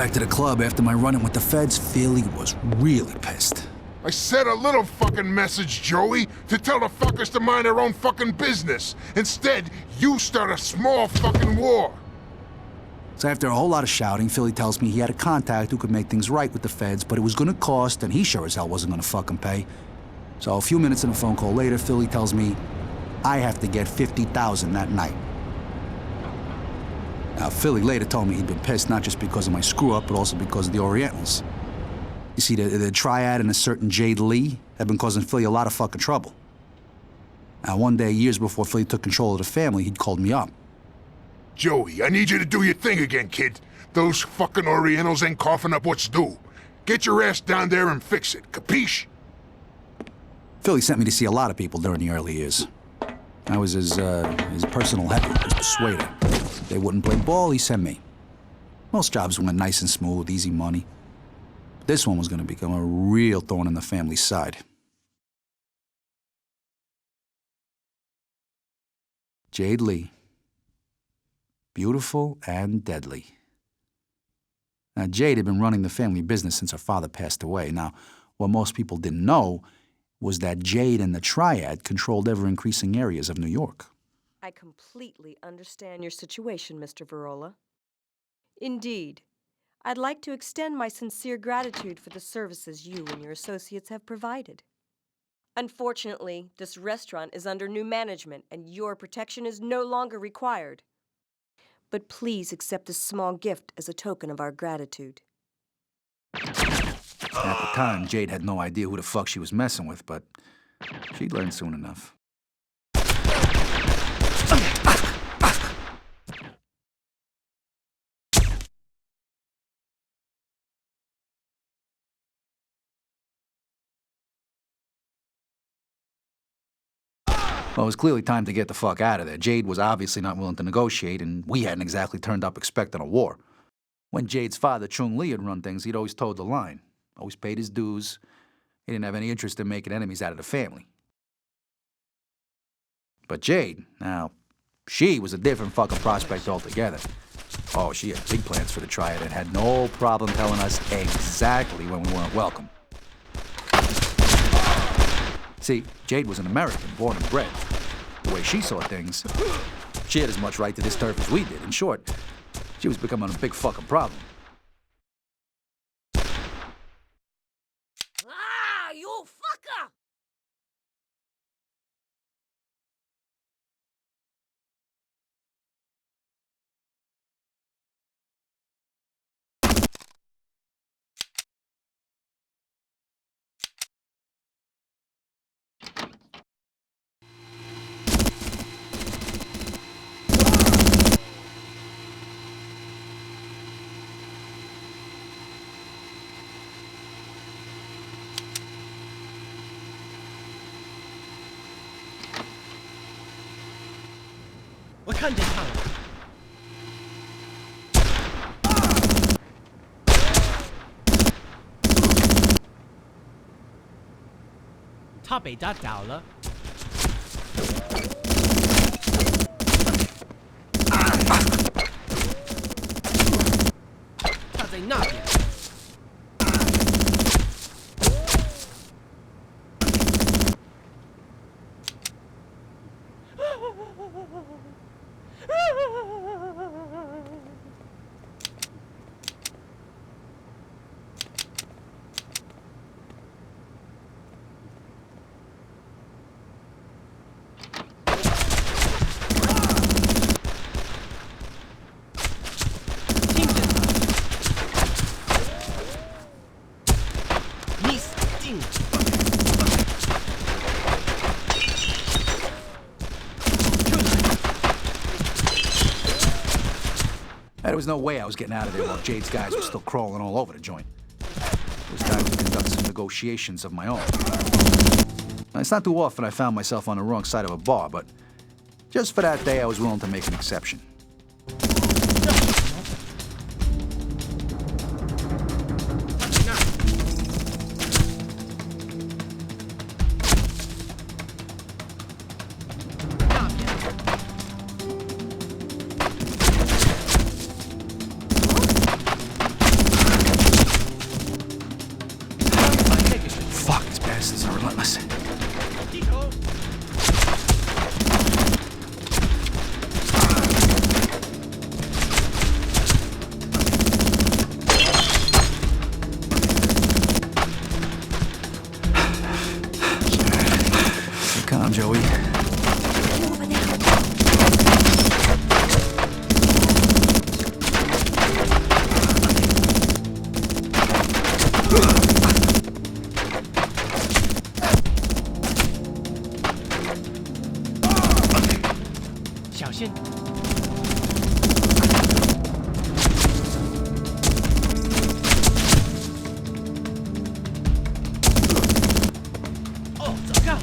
Back to the club after my run-in with the feds, Philly was really pissed. I said a little fucking message, Joey, to tell the fuckers to mind their own fucking business. Instead, you start a small fucking war. So after a whole lot of shouting, Philly tells me he had a contact who could make things right with the feds, but it was gonna cost, and he sure as hell wasn't gonna fucking pay. So a few minutes in a phone call later, Philly tells me I have to get $50,000 that night. Now, Philly later told me he'd been pissed not just because of my screw-up, but also because of the Orientals. You see, the triad and a certain Jade Lee had been causing Philly a lot of fucking trouble. Now, one day, years before Philly took control of the family, he'd called me up. Joey, I need you to do your thing again, kid. Those fucking Orientals ain't coughing up what's due. Get your ass down there and fix it, capiche? Philly sent me to see a lot of people during the early years. I was his personal heavy, his persuader. If they wouldn't play ball, he sent me. Most jobs went nice and smooth, easy money. This one was gonna become a real thorn in the family's side. Jade Lee. Beautiful and deadly. Now, Jade had been running the family business since her father passed away. Now, what most people didn't know was that Jade and the Triad controlled ever-increasing areas of New York. I completely understand your situation, Mr. Verola. Indeed, I'd like to extend my sincere gratitude for the services you and your associates have provided. Unfortunately, this restaurant is under new management and your protection is no longer required. But please accept this small gift as a token of our gratitude. At the time, Jade had no idea who the fuck she was messing with, but she'd learn soon enough. Well, it was clearly time to get the fuck out of there. Jade was obviously not willing to negotiate, and we hadn't exactly turned up expecting a war. When Jade's father, Chung Lee, had run things, he'd always toed the line. Always paid his dues. He didn't have any interest in making enemies out of the family. But Jade, now, she was a different fucking prospect altogether. Oh, she had big plans for the Triad and had no problem telling us exactly when we weren't welcome. See, Jade was an American, born and bred. The way she saw things, she had as much right to this turf as we did. In short, she was becoming a big fucking problem. Ah, you fucker! What kind of power? 他被打倒了。他在那边。There was no way I was getting out of there while Jade's guys were still crawling all over the joint. It was time to conduct some negotiations of my own. Now, it's not too often I found myself on the wrong side of a bar, but just for that day, I was willing to make an exception. Joey. Over there. Xiao Xin. Oh, 糟糕！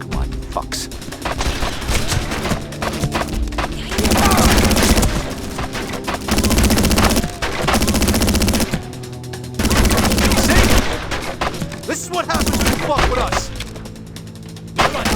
Come on, you fucks. This is what happens when you fuck with us. Over there.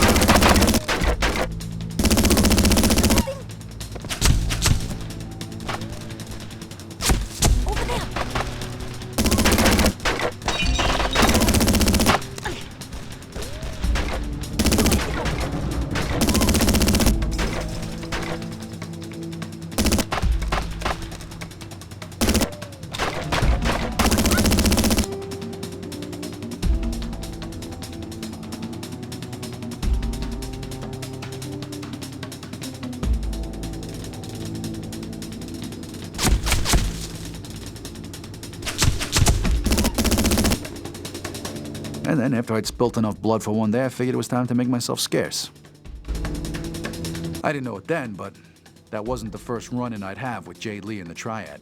And then, after I'd spilt enough blood for one day, I figured it was time to make myself scarce. I didn't know it then, but that wasn't the first run-in I'd have with Jade Lee and the Triad.